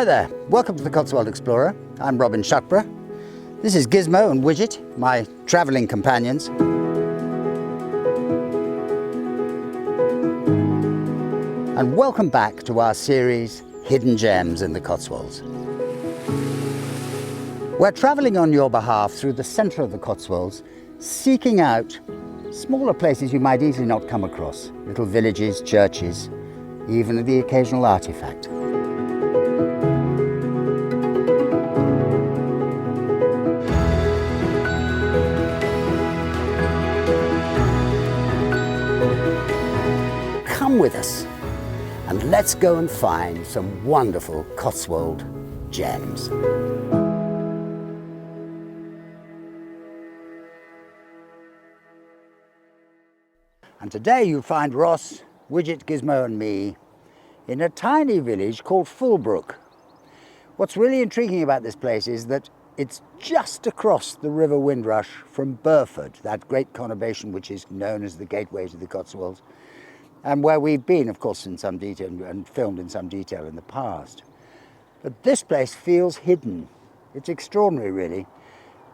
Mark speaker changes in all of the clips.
Speaker 1: Hi there, welcome to the Cotswold Explorer. I'm Robin Shuckburgh. This is Gizmo and Widget, my travelling companions. And welcome back to our series, Hidden Gems in the Cotswolds. We're travelling on your behalf through the centre of the Cotswolds, seeking out smaller places you might easily not come across, little villages, churches, even the occasional artefact. Come with us and let's go and find some wonderful Cotswold gems. And today you find Ross, Widget, Gizmo and me in a tiny village called Fullbrook. What's really intriguing about this place is that it's just across the River Windrush from Burford, that great conurbation which is known as the gateway to the Cotswolds, and where we've been, of course, in some detail and filmed in some detail in the past. But this place feels hidden. It's extraordinary, really.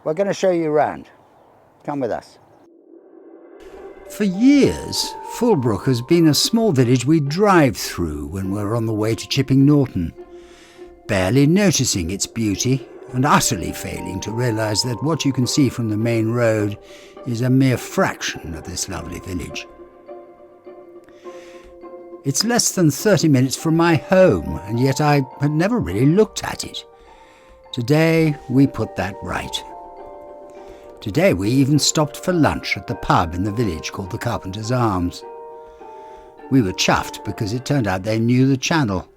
Speaker 1: We're going to show you around. Come with us. For years, Fullbrook has been a small village we drive through when we're on the way to Chipping Norton, barely noticing its beauty and utterly failing to realise that what you can see from the main road is a mere fraction of this lovely village. It's less than 30 minutes from my home, and yet I had never really looked at it. Today we put that right. Today we even stopped for lunch at the pub in the village called the Carpenter's Arms. We were chuffed because it turned out they knew the channel.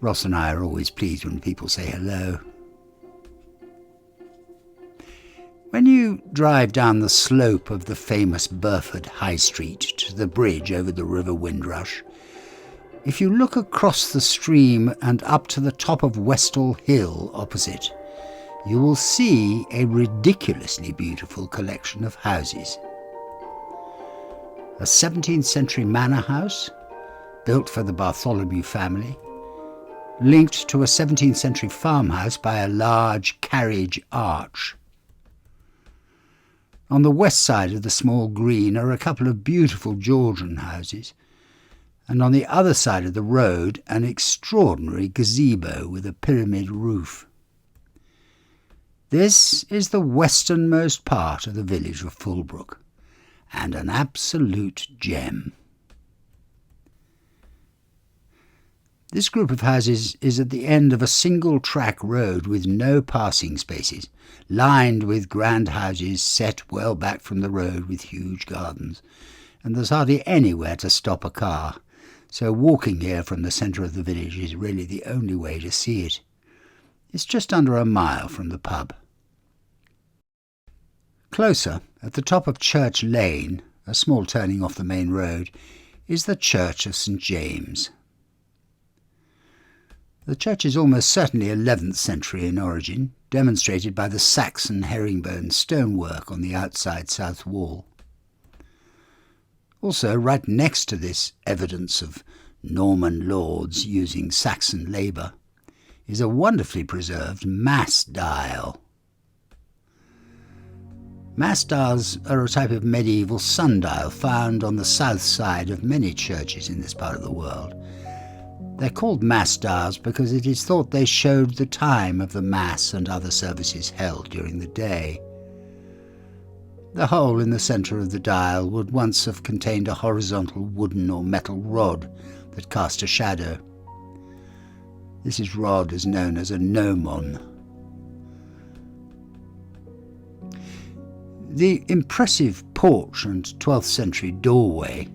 Speaker 1: Ross and I are always pleased when people say hello. When you drive down the slope of the famous Burford High Street to the bridge over the River Windrush, if you look across the stream and up to the top of Westall Hill opposite, you will see a ridiculously beautiful collection of houses. A 17th century manor house, built for the Bartholomew family, linked to a 17th century farmhouse by a large carriage arch. On the west side of the small green are a couple of beautiful Georgian houses, and on the other side of the road an extraordinary gazebo with a pyramid roof. This is the westernmost part of the village of Fullbrook, and an absolute gem. This group of houses is at the end of a single-track road with no passing spaces, lined with grand houses set well back from the road with huge gardens, and there's hardly anywhere to stop a car, so walking here from the centre of the village is really the only way to see it. It's just under a mile from the pub. Closer, at the top of Church Lane, a small turning off the main road, is the Church of St. James. The church is almost certainly 11th century in origin, demonstrated by the Saxon herringbone stonework on the outside south wall. Also, right next to this evidence of Norman lords using Saxon labour is a wonderfully preserved mass dial. Mass dials are a type of medieval sundial found on the south side of many churches in this part of the world. They're called mass dials because it is thought they showed the time of the mass and other services held during the day. The hole in the centre of the dial would once have contained a horizontal wooden or metal rod that cast a shadow. This rod is known as a gnomon. The impressive porch and 12th century doorway,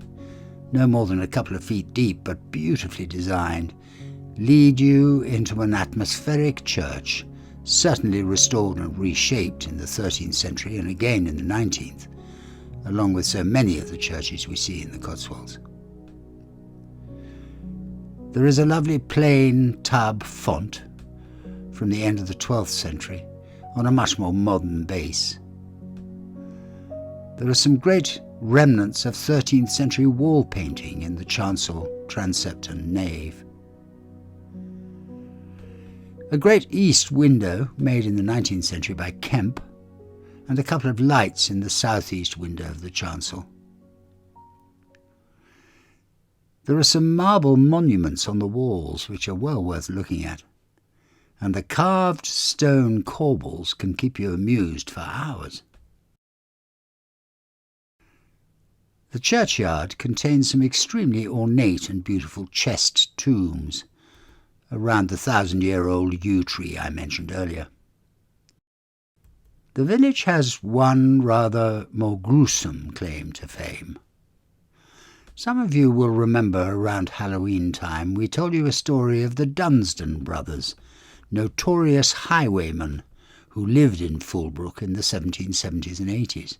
Speaker 1: no more than a couple of feet deep but beautifully designed, lead you into an atmospheric church, certainly restored and reshaped in the 13th century and again in the 19th, along with so many of the churches we see in the Cotswolds. There is a lovely plain tub font from the end of the 12th century on a much more modern base. There are some great remnants of 13th century wall painting in the chancel, transept and nave. a great east window made in the 19th century by Kemp, and a couple of lights in the southeast window of the chancel. There are some marble monuments on the walls which are well worth looking at, and the carved stone corbels can keep you amused for hours. The churchyard contains some extremely ornate and beautiful chest tombs around the 1,000-year-old yew tree I mentioned earlier. The village has one rather more gruesome claim to fame. Some of you will remember around Halloween time we told you a story of the Dunstan brothers, notorious highwaymen who lived in Fullbrook in the 1770s and 80s.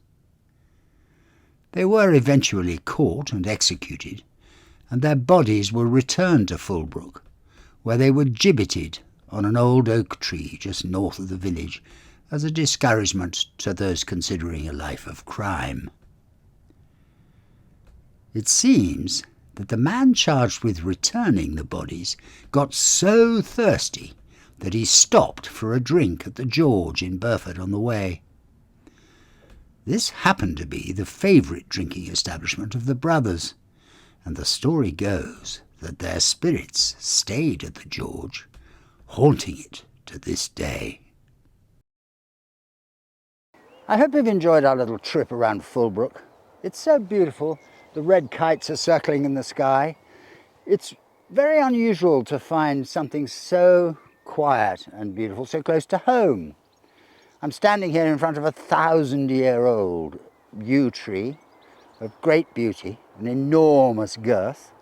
Speaker 1: They were eventually caught and executed, and their bodies were returned to Fullbrook, where they were gibbeted on an old oak tree just north of the village as a discouragement to those considering a life of crime. It seems that the man charged with returning the bodies got so thirsty that he stopped for a drink at the George in Burford on the way. This happened to be the favourite drinking establishment of the brothers, and the story goes that their spirits stayed at the George, haunting it to this day. I hope you've enjoyed our little trip around Fullbrook. It's so beautiful. The red kites are circling in the sky. It's very unusual to find something so quiet and beautiful so close to home. I'm standing here in front of a 1,000-year-old yew tree of great beauty, an enormous girth,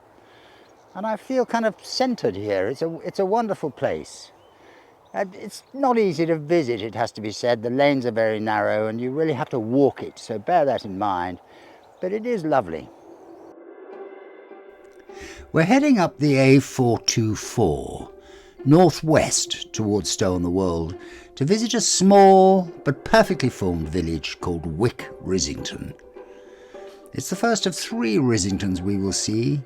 Speaker 1: and I feel kind of centred here. It's a wonderful place. It's not easy to visit, it has to be said. The lanes are very narrow and you really have to walk it, so bear that in mind. But it is lovely. We're heading up the A424, northwest towards Stow-on-the-Wold, to visit a small but perfectly formed village called Wick, Rissington. It's the first of 3 Rissingtons we will see,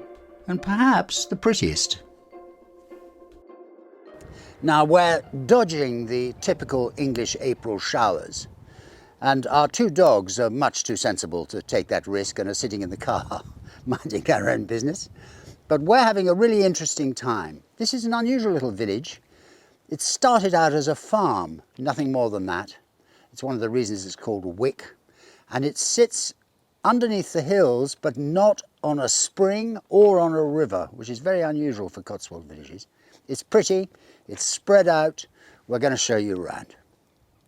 Speaker 1: and perhaps the prettiest. Now we're dodging the typical English April showers, and our 2 dogs are much too sensible to take that risk and are sitting in the car, minding their own business. But we're having a really interesting time. This is an unusual little village. It started out as a farm, nothing more than that. It's one of the reasons it's called Wick, and it sits underneath the hills, but not on a spring or on a river, which is very unusual for Cotswold villages. It's pretty, it's spread out. We're going to show you around.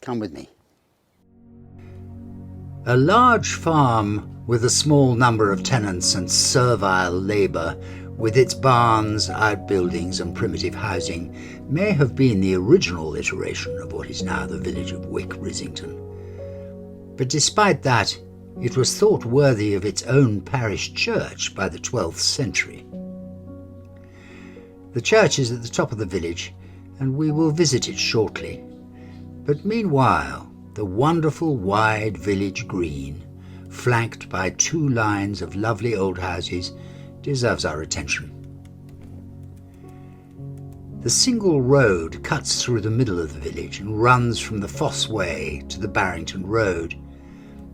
Speaker 1: Come with me. A large farm with a small number of tenants and servile labour, with its barns, outbuildings and primitive housing, may have been the original iteration of what is now the village of Wick, Rissington. But despite that, it was thought worthy of its own parish church by the 12th century. The church is at the top of the village, and we will visit it shortly. But meanwhile, the wonderful wide village green, flanked by 2 lines of lovely old houses, deserves our attention. The single road cuts through the middle of the village and runs from the Fosse Way to the Barrington Road.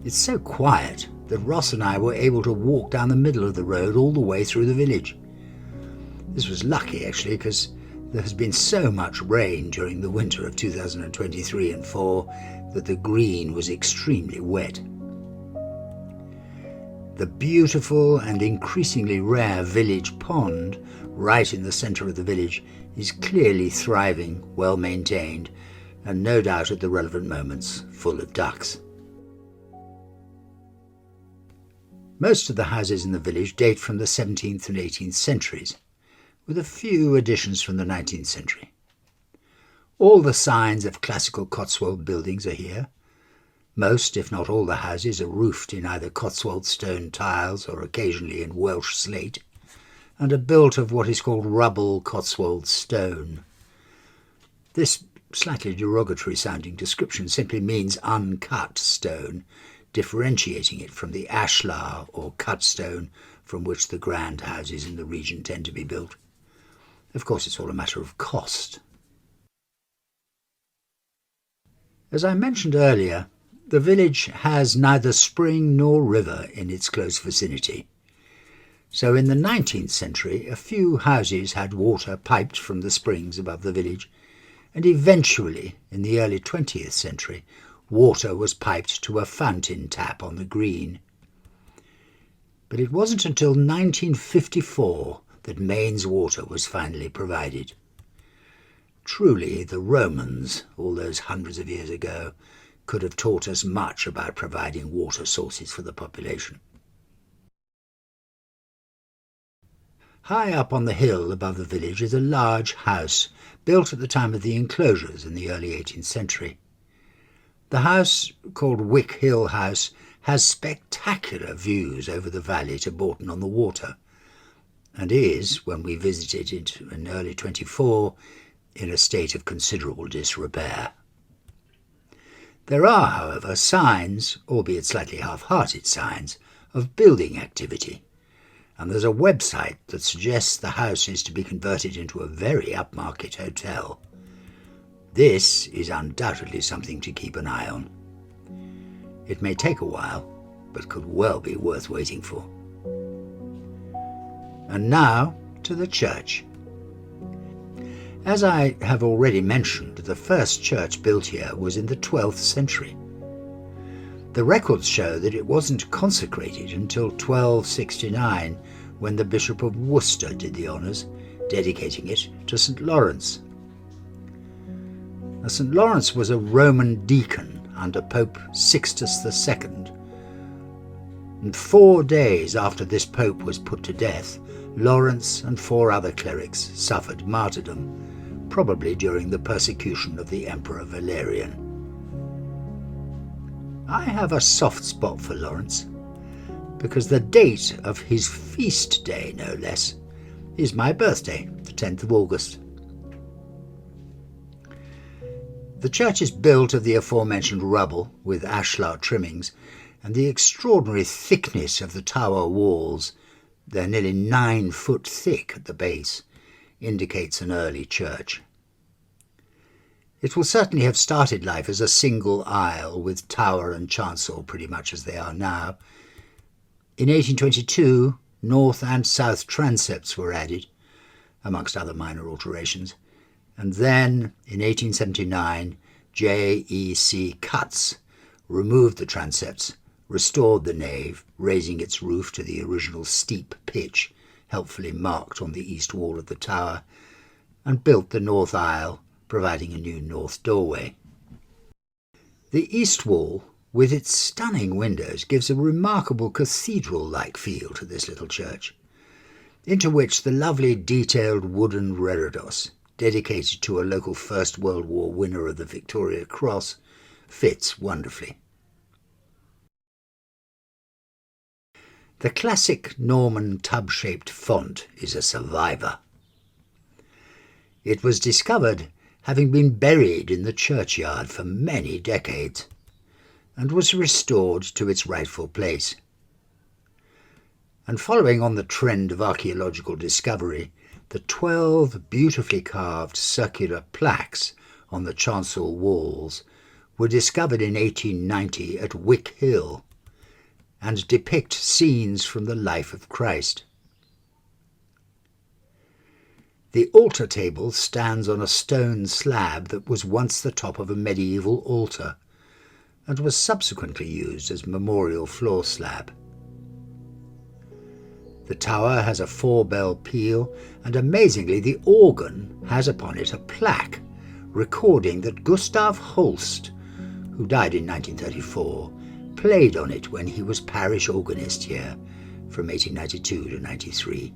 Speaker 1: It's so quiet that Ross and I were able to walk down the middle of the road all the way through the village. This was lucky actually, because there has been so much rain during the winter of 2023 and 4 that the green was extremely wet. The beautiful and increasingly rare village pond, right in the centre of the village, is clearly thriving, well maintained, and no doubt at the relevant moments full of ducks. Most of the houses in the village date from the 17th and 18th centuries, with a few additions from the 19th century. All the signs of classical Cotswold buildings are here. Most, if not all, the houses are roofed in either Cotswold stone tiles or occasionally in Welsh slate, and are built of what is called rubble Cotswold stone. This slightly derogatory-sounding description simply means uncut stone, differentiating it from the ashlar or cut stone from which the grand houses in the region tend to be built. Of course, it's all a matter of cost. As I mentioned earlier, the village has neither spring nor river in its close vicinity. So in the 19th century, a few houses had water piped from the springs above the village, and eventually, in the early 20th century, water was piped to a fountain tap on the green. But it wasn't until 1954 that mains water was finally provided. Truly, the Romans, all those hundreds of years ago, could have taught us much about providing water sources for the population. High up on the hill above the village is a large house built at the time of the enclosures in the early 18th century. The house, called Wick Hill House, has spectacular views over the valley to Bourton on the water, and is, when we visited it in early 24, in a state of considerable disrepair. There are, however, signs, albeit slightly half-hearted signs, of building activity, and there's a website that suggests the house is to be converted into a very upmarket hotel. This is undoubtedly something to keep an eye on. It may take a while, but could well be worth waiting for. And now to the church. As I have already mentioned, the first church built here was in the 12th century. The records show that it wasn't consecrated until 1269, when the Bishop of Worcester did the honours, dedicating it to St. Lawrence. Now, St. Lawrence was a Roman deacon under Pope Sixtus II, and 4 days after this pope was put to death, Lawrence and 4 other clerics suffered martyrdom, probably during the persecution of the Emperor Valerian. I have a soft spot for Lawrence, because the date of his feast day, no less, is my birthday, the 10th of August. The church is built of the aforementioned rubble with ashlar trimmings, and the extraordinary thickness of the tower walls, they're nearly 9 foot thick at the base, indicates an early church. It will certainly have started life as a single aisle with tower and chancel pretty much as they are now. In 1822, north and south transepts were added, amongst other minor alterations, and then in 1879 J.E.C. Cutts removed the transepts, restored the nave, raising its roof to the original steep pitch, helpfully marked on the east wall of the tower, and built the north aisle, providing a new north doorway. The east wall, with its stunning windows, gives a remarkable cathedral-like feel to this little church, into which the lovely detailed wooden reredos, dedicated to a local First World War winner of the Victoria Cross, fits wonderfully. The classic Norman tub-shaped font is a survivor. It was discovered having been buried in the churchyard for many decades, and was restored to its rightful place. And following on the trend of archaeological discovery, the 12 beautifully carved circular plaques on the chancel walls were discovered in 1890 at Wick Hill, and depict scenes from the life of Christ. The altar table stands on a stone slab that was once the top of a medieval altar, and was subsequently used as memorial floor slab. The tower has a 4-bell peal, and amazingly the organ has upon it a plaque recording that Gustav Holst, who died in 1934, played on it when he was parish organist here from 1892 to 93.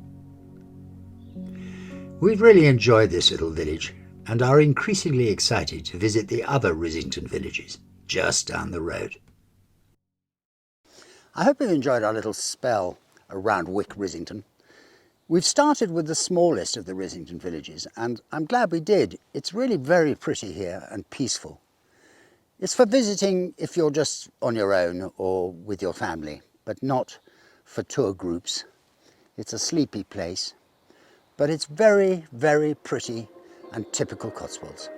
Speaker 1: We've really enjoyed this little village and are increasingly excited to visit the other Rissington villages just down the road. I hope you've enjoyed our little spell around Wick Rissington. We've started with the smallest of the Rissington villages, and I'm glad we did. It's really very pretty here and peaceful. It's for visiting if you're just on your own or with your family, but not for tour groups. It's a sleepy place, but it's very, very pretty and typical Cotswolds.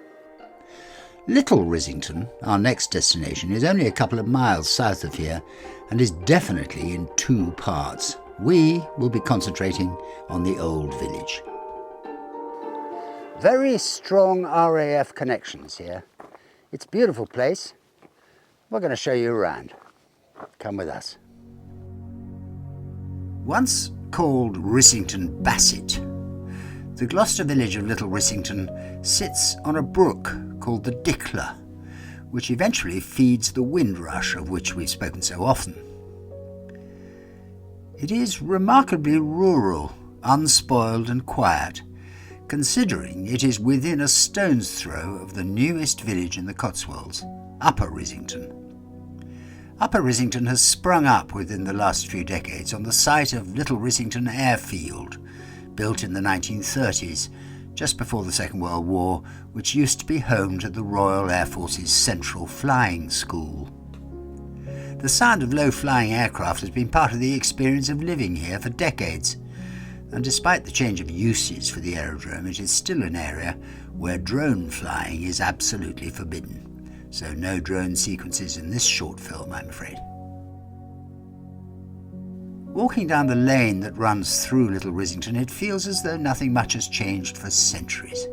Speaker 1: Little Rissington, our next destination, is only a couple of miles south of here and is definitely in two parts. We will be concentrating on the old village. Very strong RAF connections here. It's a beautiful place. We're going to show you around. Come with us. Once called Rissington Basset, the Gloucester village of Little Rissington sits on a brook called the Dickler, which eventually feeds the Windrush of which we've spoken so often. It is remarkably rural, unspoiled and quiet, considering it is within a stone's throw of the newest village in the Cotswolds, Upper Rissington. Upper Rissington has sprung up within the last few decades on the site of Little Rissington Airfield, built in the 1930s, just before the Second World War, which used to be home to the Royal Air Force's Central Flying School. The sound of low-flying aircraft has been part of the experience of living here for decades, and despite the change of uses for the aerodrome, it is still an area where drone flying is absolutely forbidden. So no drone sequences in this short film, I'm afraid. Walking down the lane that runs through Little Rissington, it feels as though nothing much has changed for centuries.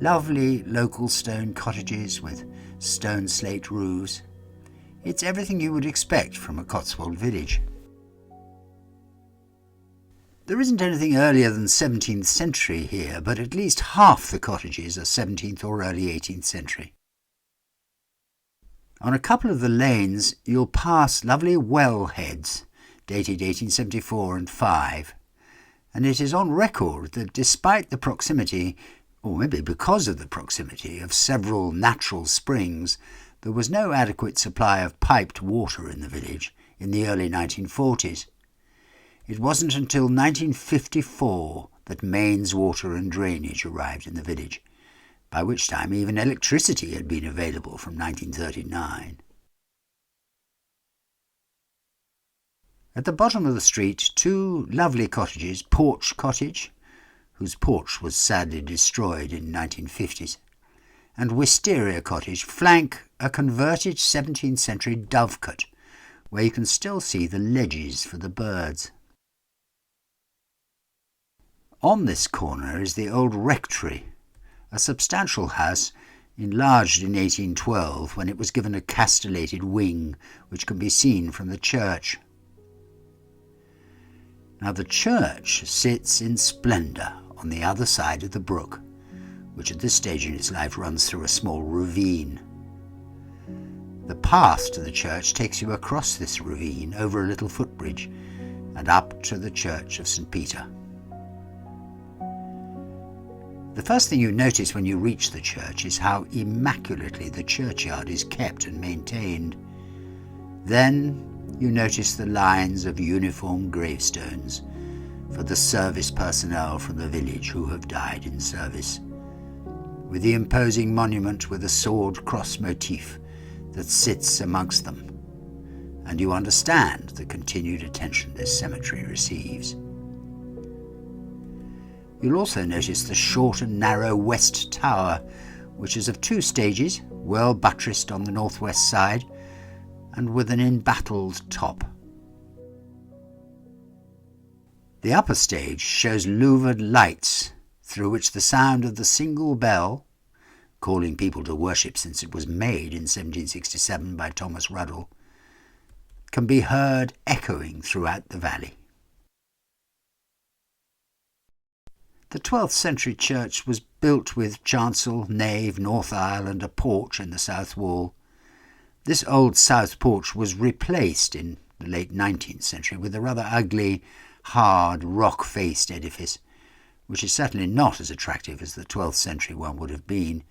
Speaker 1: Lovely local stone cottages with stone slate roofs. It's everything you would expect from a Cotswold village. There isn't anything earlier than 17th century here, but at least half the cottages are 17th or early 18th century. On a couple of the lanes you'll pass lovely well heads, dated 1874 and 5, and it is on record that despite the proximity, or maybe because of the proximity, of several natural springs, there was no adequate supply of piped water in the village in the early 1940s. It wasn't until 1954 that mains, water and drainage arrived in the village, by which time even electricity had been available from 1939. At the bottom of the street, two lovely cottages, Porch Cottage, whose porch was sadly destroyed in the 1950s, and Wisteria Cottage flank a converted 17th century dovecote, where you can still see the ledges for the birds. On this corner is the old rectory, a substantial house enlarged in 1812 when it was given a castellated wing which can be seen from the church. Now the church sits in splendour on the other side of the brook, which at this stage in its life runs through a small ravine. The path to the church takes you across this ravine over a little footbridge and up to the church of St. Peter. The first thing you notice when you reach the church is how immaculately the churchyard is kept and maintained. Then you notice the lines of uniform gravestones for the service personnel from the village who have died in service, with the imposing monument with a sword cross motif that sits amongst them, and you understand the continued attention this cemetery receives. You'll also notice the short and narrow west tower, which is of two stages, well buttressed on the northwest side, and with an embattled top. The upper stage shows louvered lights through which the sound of the single bell, calling people to worship since it was made in 1767 by Thomas Ruddle, can be heard echoing throughout the valley. The 12th century church was built with chancel, nave, north aisle and a porch in the south wall. This old south porch was replaced in the late 19th century with a rather ugly, hard, rock-faced edifice, which is certainly not as attractive as the 12th century one would have been,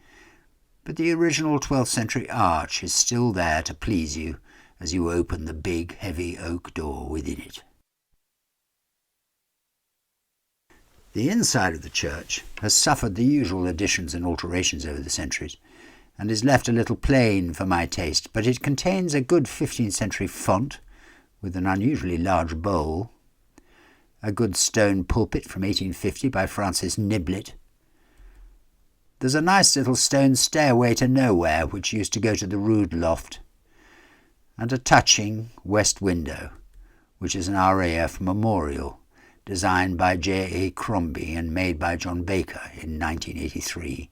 Speaker 1: but the original 12th century arch is still there to please you as you open the big, heavy oak door within it. The inside of the church has suffered the usual additions and alterations over the centuries, and is left a little plain for my taste, but it contains a good 15th century font with an unusually large bowl, a good stone pulpit from 1850 by Francis Niblet. There's a nice little stone stairway to nowhere which used to go to the rood loft, and a touching west window, which is an RAF memorial designed by J.A. Crombie and made by John Baker in 1983.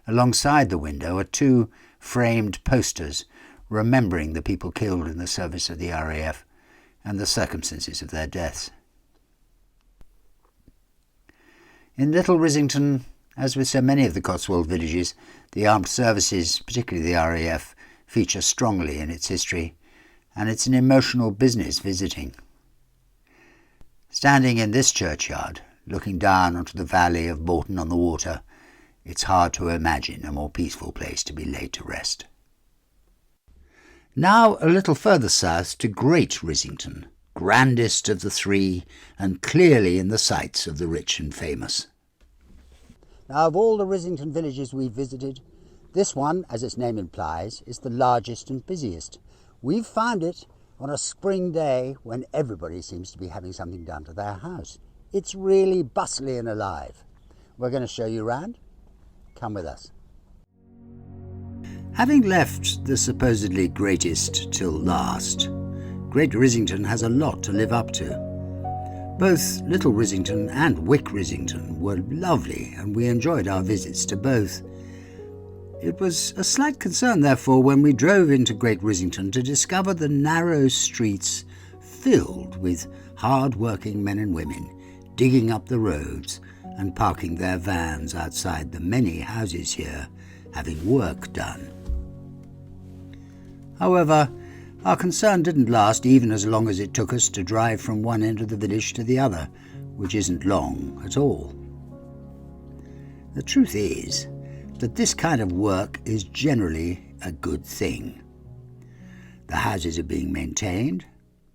Speaker 1: Alongside the window are two framed posters remembering the people killed in the service of the RAF and the circumstances of their deaths. In Little Rissington, as with so many of the Cotswold villages, the armed services, particularly the RAF, feature strongly in its history, and it's an emotional business visiting. Standing in this churchyard, looking down onto the valley of Bourton on the water, it's hard to imagine a more peaceful place to be laid to rest. Now a little further south to Great Rissington, grandest of the three and clearly in the sights of the rich and famous. Now, of all the Rissington villages we've visited, this one, as its name implies, is the largest and busiest. We've found it on a spring day when everybody seems to be having something done to their house. It's really bustling and alive. We're going to show you around. Come with us. Having left the supposedly greatest till last, Great Rissington has a lot to live up to. Both Little Rissington and Wick Rissington were lovely, and we enjoyed our visits to both. It was a slight concern, therefore, when we drove into Great Rissington to discover the narrow streets filled with hard-working men and women digging up the roads and parking their vans outside the many houses here, having work done. However, our concern didn't last even as long as it took us to drive from one end of the village to the other, which isn't long at all. The truth is that this kind of work is generally a good thing. The houses are being maintained,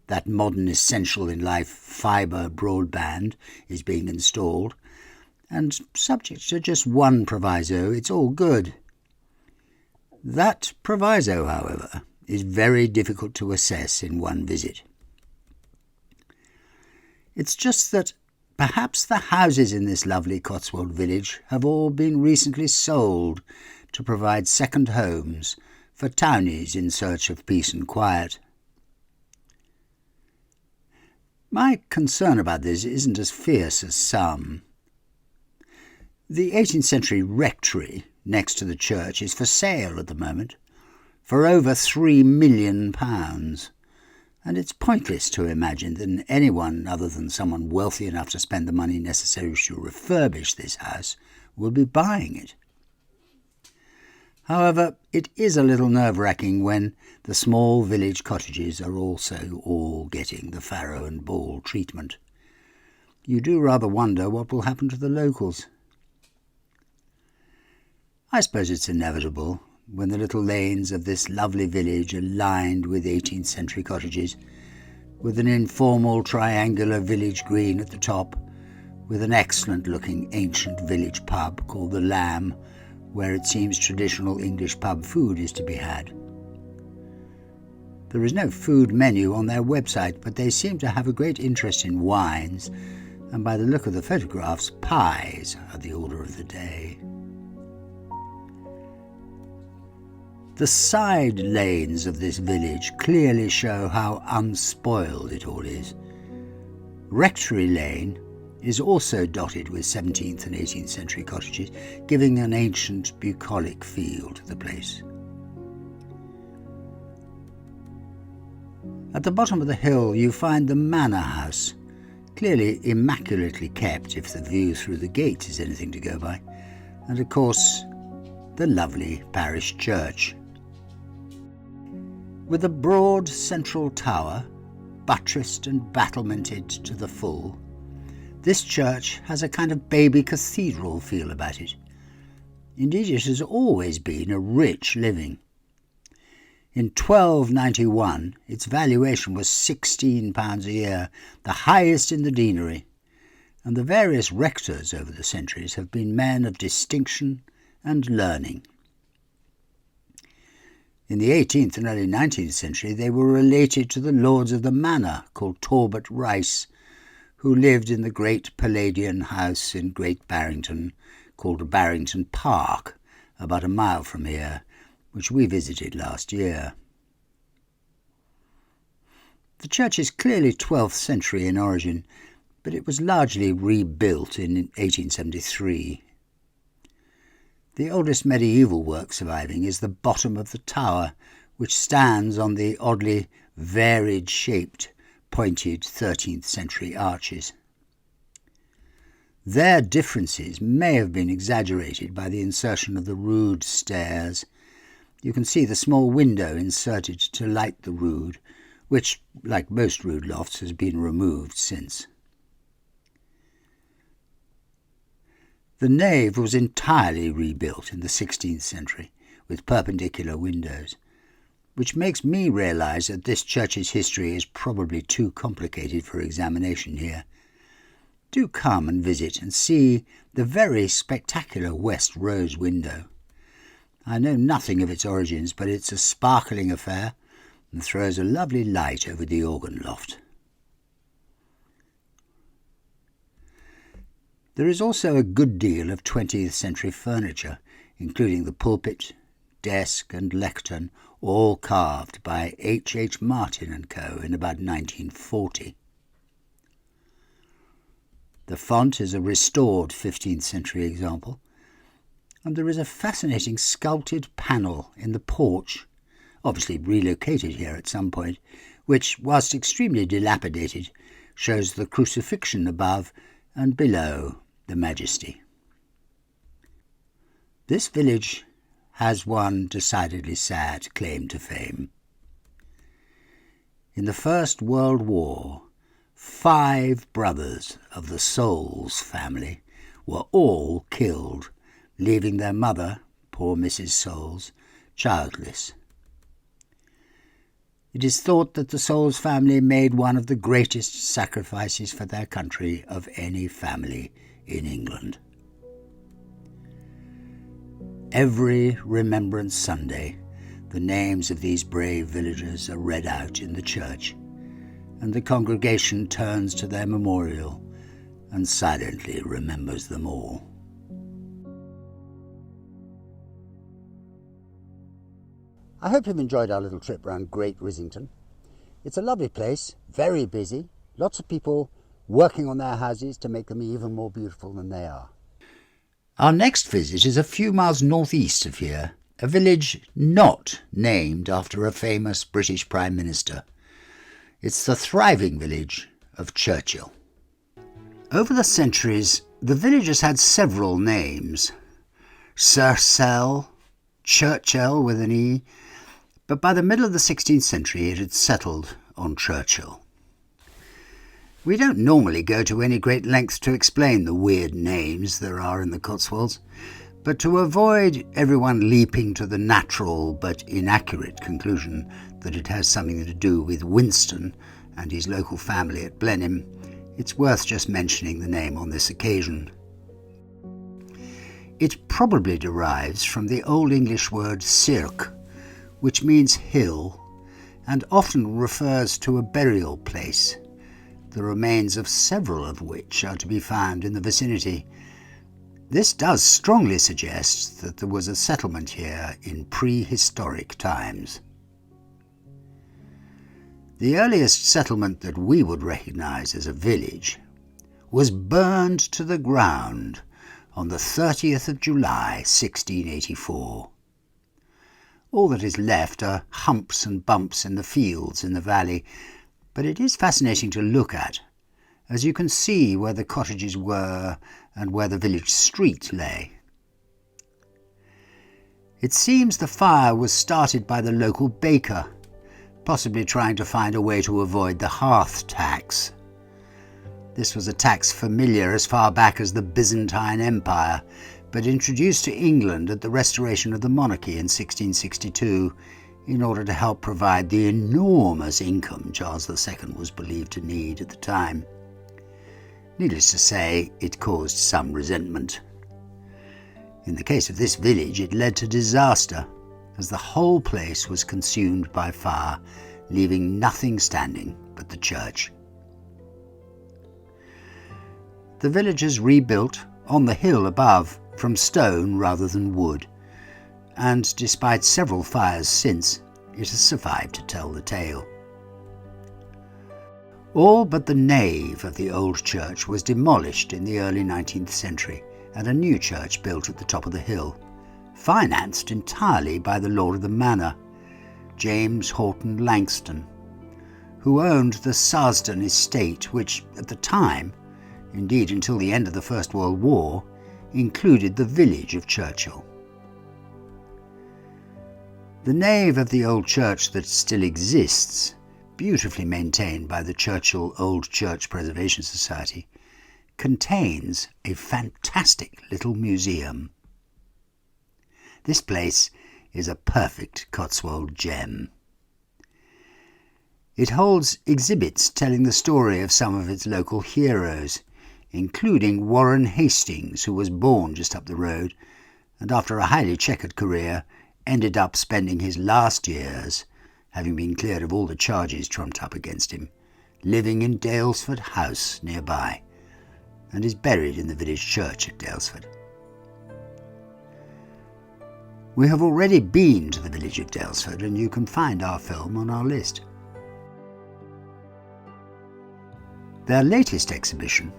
Speaker 1: that modern essential in life fibre broadband is being installed, and subject to just one proviso, it's all good. That proviso, however, is very difficult to assess in one visit. It's just that perhaps the houses in this lovely Cotswold village have all been recently sold to provide second homes for townies in search of peace and quiet. My concern about this isn't as fierce as some. The 18th century rectory next to the church is for sale at the moment for over £3 million, and it's pointless to imagine that anyone other than someone wealthy enough to spend the money necessary to refurbish this house will be buying it. However, it is a little nerve-wracking when the small village cottages are also all getting the farrow and ball treatment. You do rather wonder what will happen to the locals. I suppose it's inevitable when the little lanes of this lovely village are lined with 18th century cottages, with an informal triangular village green at the top, with an excellent-looking ancient village pub called the Lamb, where it seems traditional English pub food is to be had. There is no food menu on their website, but they seem to have a great interest in wines, and by the look of the photographs, pies are the order of the day. The side lanes of this village clearly show how unspoiled it all is. Rectory Lane is also dotted with 17th and 18th century cottages, giving an ancient bucolic feel to the place. At the bottom of the hill you find the manor house, clearly immaculately kept if the view through the gate is anything to go by, and of course the lovely parish church. With a broad central tower, buttressed and battlemented to the full, this church has a kind of baby cathedral feel about it. Indeed, it has always been a rich living. In 1291, its valuation was £16 a year, the highest in the deanery, and the various rectors over the centuries have been men of distinction and learning. In the 18th and early 19th century, they were related to the lords of the manor, called Talbot Rice, who lived in the great Palladian house in Great Barrington, called Barrington Park, about a mile from here, which we visited last year. The church is clearly 12th century in origin, but it was largely rebuilt in 1873. The oldest medieval work surviving is the bottom of the tower, which stands on the oddly varied-shaped, pointed 13th century arches. Their differences may have been exaggerated by the insertion of the rood stairs. You can see the small window inserted to light the rood, which, like most rood lofts, has been removed since. The nave was entirely rebuilt in the 16th century, with perpendicular windows, which makes me realise that this church's history is probably too complicated for examination here. Do come and visit and see the very spectacular west rose window. I know nothing of its origins, but it's a sparkling affair and throws a lovely light over the organ loft. There is also a good deal of 20th century furniture, including the pulpit, desk and lectern, all carved by H. Martin & Co. in about 1940. The font is a restored 15th century example, and there is a fascinating sculpted panel in the porch, obviously relocated here at some point, which, whilst extremely dilapidated, shows the crucifixion above and below the Majesty. This village has one decidedly sad claim to fame. In the First World War, 5 brothers of the Souls family were all killed, leaving their mother, poor Mrs. Souls, childless. It is thought that the Souls family made one of the greatest sacrifices for their country of any family in England. Every Remembrance Sunday, the names of these brave villagers are read out in the church, and the congregation turns to their memorial and silently remembers them all. I hope you've enjoyed our little trip around Great Rissington. It's a lovely place, very busy, lots of people working on their houses to make them even more beautiful than they are. Our next visit is a few miles northeast of here, a village not named after a famous British Prime Minister. It's the thriving village of Churchill. Over the centuries, the village has had several names. Churchill, Churchill with an E, but by the middle of the 16th century it had settled on Churchill. We don't normally go to any great length to explain the weird names there are in the Cotswolds, but to avoid everyone leaping to the natural but inaccurate conclusion that it has something to do with Winston and his local family at Blenheim, it's worth just mentioning the name on this occasion. It probably derives from the Old English word circ, which means hill, and often refers to a burial place, the remains of several of which are to be found in the vicinity. This does strongly suggest that there was a settlement here in prehistoric times. The earliest settlement that we would recognise as a village was burned to the ground on the 30th of July 1684. All that is left are humps and bumps in the fields in the valley, but it is fascinating to look at, as you can see where the cottages were and where the village street lay. It seems the fire was started by the local baker, possibly trying to find a way to avoid the hearth tax. This was a tax familiar as far back as the Byzantine Empire, but introduced to England at the restoration of the monarchy in 1662 in order to help provide the enormous income Charles II was believed to need at the time. Needless to say, it caused some resentment. In the case of this village, it led to disaster, as the whole place was consumed by fire, leaving nothing standing but the church. The villagers rebuilt, on the hill above, from stone rather than wood, and despite several fires since, it has survived to tell the tale. All but the nave of the old church was demolished in the early 19th century and a new church built at the top of the hill, financed entirely by the lord of the manor, James Horton Langston, who owned the Sarsden estate, which at the time, indeed until the end of the First World War, included the village of Churchill. The nave of the old church that still exists, beautifully maintained by the Churchill Old Church Preservation Society, contains a fantastic little museum. This place is a perfect Cotswold gem. It holds exhibits telling the story of some of its local heroes, including Warren Hastings, who was born just up the road and after a highly checkered career ended up spending his last years, having been cleared of all the charges trumped up against him, living in Dalesford House nearby, and is buried in the village church at Dalesford. We have already been to the village of Dalesford, and you can find our film on our list. Their latest exhibition,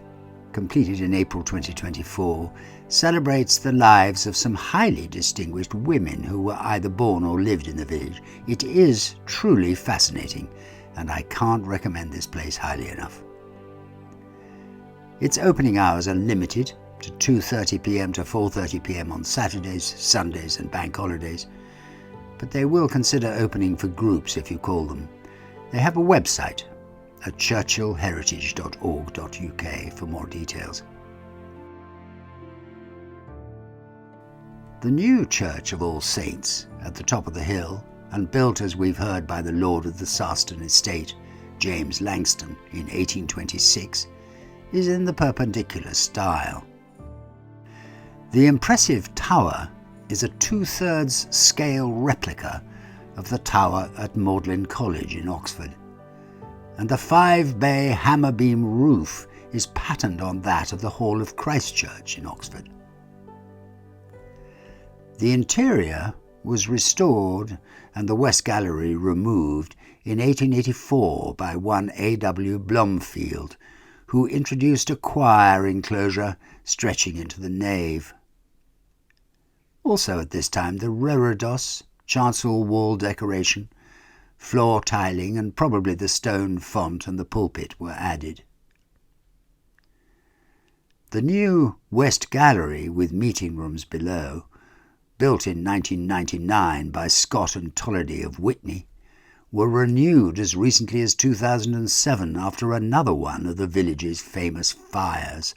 Speaker 1: completed in April 2024, celebrates the lives of some highly distinguished women who were either born or lived in the village. It is truly fascinating, and I can't recommend this place highly enough. Its opening hours are limited to 2:30 p.m. to 4:30 p.m. on Saturdays, Sundays and bank holidays, but they will consider opening for groups if you call them. They have a website at churchillheritage.org.uk for more details. The new Church of All Saints at the top of the hill, and built as we've heard by the Lord of the Sarsden estate, James Langston, in 1826, is in the Perpendicular style. The impressive tower is a 2/3 scale replica of the tower at Magdalen College in Oxford, and the 5-bay hammer beam roof is patterned on that of the Hall of Christ Church in Oxford. The interior was restored and the West Gallery removed in 1884 by one A.W. Blomfield, who introduced a choir enclosure stretching into the nave. Also at this time the reredos, chancel wall decoration, floor tiling and probably the stone font and the pulpit were added. The new West Gallery, with meeting rooms below, built in 1999 by Scott and Tollardy of Witney, were renewed as recently as 2007 after another one of the village's famous fires.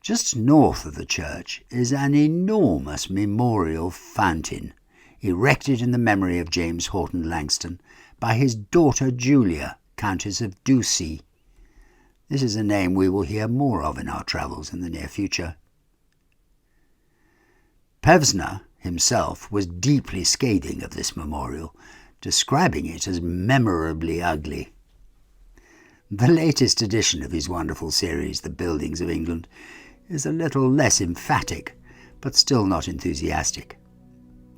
Speaker 1: Just north of the church is an enormous memorial fountain, erected in the memory of James Horton Langston by his daughter Julia, Countess of Ducie. This is a name we will hear more of in our travels in the near future. Pevsner himself was deeply scathing of this memorial, describing it as memorably ugly. The latest edition of his wonderful series, The Buildings of England, is a little less emphatic, but still not enthusiastic.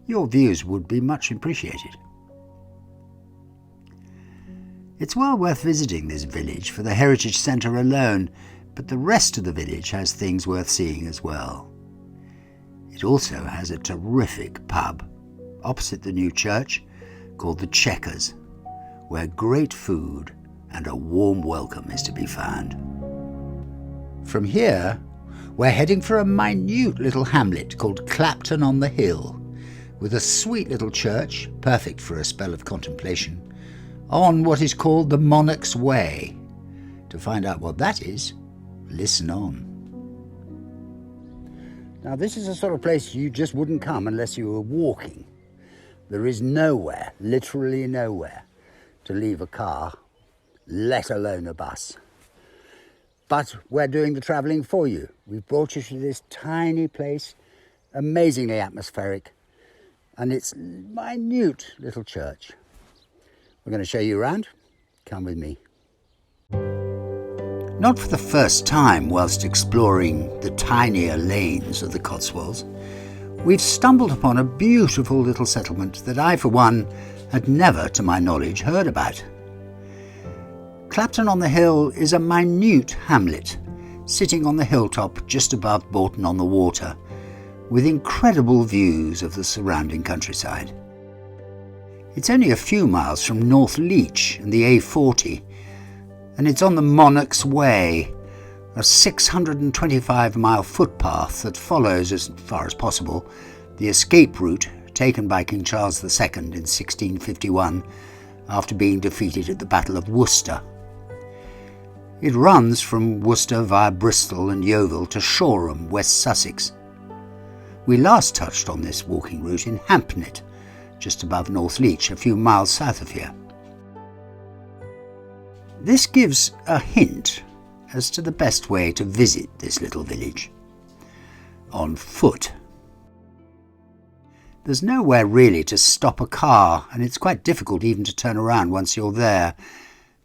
Speaker 1: Your views would be much appreciated. It's well worth visiting this village for the Heritage Centre alone, but the rest of the village has things worth seeing as well. It also has a terrific pub opposite the new church called the Checkers, where great food and a warm welcome is to be found. From here, we're heading for a minute little hamlet called Clapton on the Hill, with a sweet little church, perfect for a spell of contemplation, on what is called the Monarch's Way. To find out what that is, listen on. Now, this is the sort of place you just wouldn't come unless you were walking. There is nowhere, literally nowhere, to leave a car, let alone a bus. But we're doing the travelling for you. We've brought you to this tiny place, amazingly atmospheric, and its minute little church. We're going to show you around. Come with me. Not for the first time whilst exploring the tinier lanes of the Cotswolds, we've stumbled upon a beautiful little settlement that I, for one, had never, to my knowledge, heard about. Clapton on the Hill is a minute hamlet, sitting on the hilltop just above Bourton on the water, with incredible views of the surrounding countryside. It's only a few miles from North Leach and the A40, and it's on the Monarch's Way, a 625-mile footpath that follows, as far as possible, the escape route taken by King Charles II in 1651 after being defeated at the Battle of Worcester. It runs from Worcester via Bristol and Yeovil to Shoreham, West Sussex. We last touched on this walking route in Hampnet, just above North Leach, a few miles south of here. This gives a hint as to the best way to visit this little village. On foot. There's nowhere really to stop a car, and it's quite difficult even to turn around once you're there.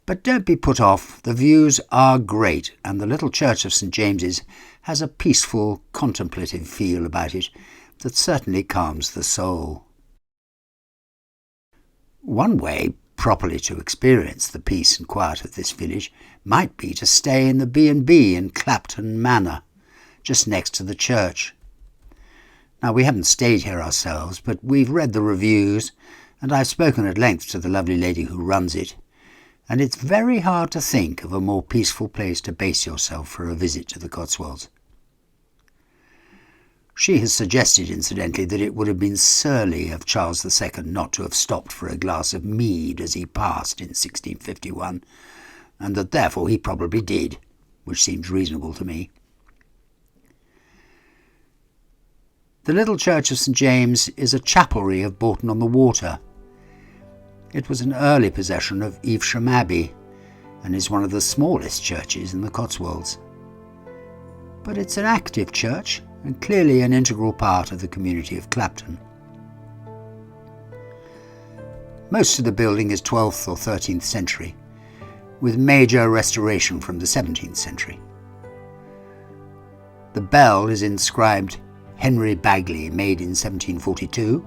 Speaker 1: But don't be put off, the views are great, and the little church of St James's has a peaceful, contemplative feel about it that certainly calms the soul. One way properly to experience the peace and quiet of this village might be to stay in the B&B in Clapton Manor, just next to the church. Now, we haven't stayed here ourselves, but we've read the reviews, and I've spoken at length to the lovely lady who runs it, and it's very hard to think of a more peaceful place to base yourself for a visit to the Cotswolds. She has suggested, incidentally, that it would have been surly of Charles II not to have stopped for a glass of mead as he passed in 1651, and that therefore he probably did, which seems reasonable to me. The little church of St James is a chapelry of Bourton on the Water. It was an early possession of Evesham Abbey, and is one of the smallest churches in the Cotswolds. But it's an active church, and clearly an integral part of the community of Clapton. Most of the building is 12th or 13th century, with major restoration from the 17th century. The bell is inscribed Henry Bagley, made in 1742,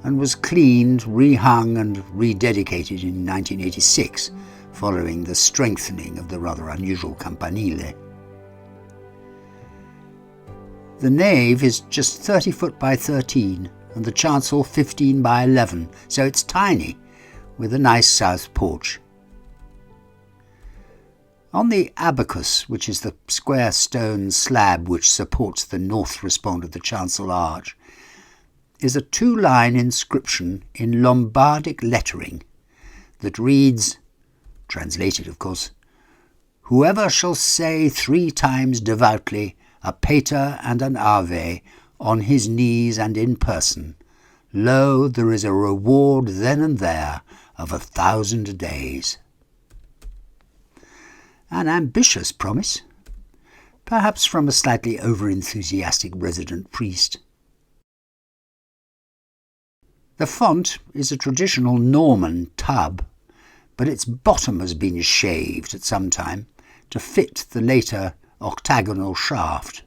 Speaker 1: and was cleaned, rehung and rededicated in 1986, following the strengthening of the rather unusual campanile. The nave is just 30 foot by 13 and the chancel 15 by 11, so it's tiny, with a nice south porch. On the abacus, which is the square stone slab which supports the north respond of the chancel arch, is a two-line inscription in Lombardic lettering that reads, translated of course, "Whoever shall say 3 times devoutly a Pater and an Ave on his knees and in person, lo, there is a reward then and there of 1,000 days." An ambitious promise, perhaps from a slightly over-enthusiastic resident priest. The font is a traditional Norman tub, but its bottom has been shaved at some time to fit the later octagonal shaft.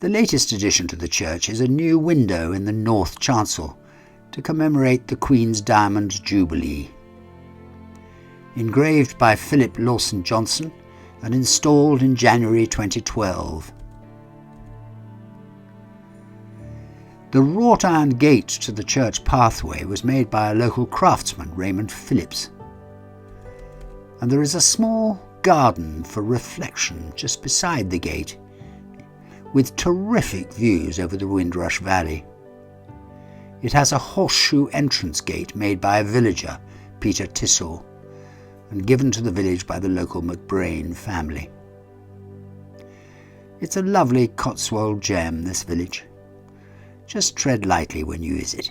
Speaker 1: The latest addition to the church is a new window in the north chancel to commemorate the Queen's Diamond Jubilee. Engraved by Philip Lawson Johnson and installed in January 2012. The wrought iron gate to the church pathway was made by a local craftsman, Raymond Phillips, and there is a small garden for reflection just beside the gate, with terrific views over the Windrush Valley. It has a horseshoe entrance gate made by a villager, Peter Tissell, and given to the village by the local McBrain family. It's a lovely Cotswold gem, this village. Just tread lightly when you visit.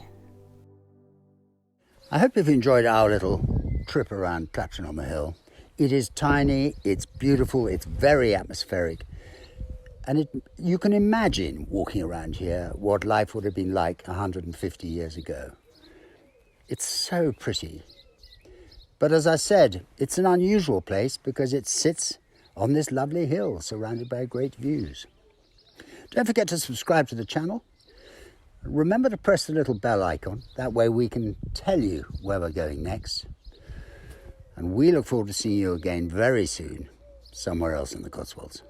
Speaker 1: I hope you've enjoyed our little trip around Clapton on the Hill. It is tiny, it's beautiful, it's very atmospheric, and you can imagine walking around here what life would have been like 150 years ago. It's so pretty, But as I said, it's an unusual place because it sits on this lovely hill surrounded by great views. Don't forget to subscribe to the channel. Remember to press the little bell icon. That way we can tell you where we're going next. And we look forward to seeing you again very soon, somewhere else in the Cotswolds.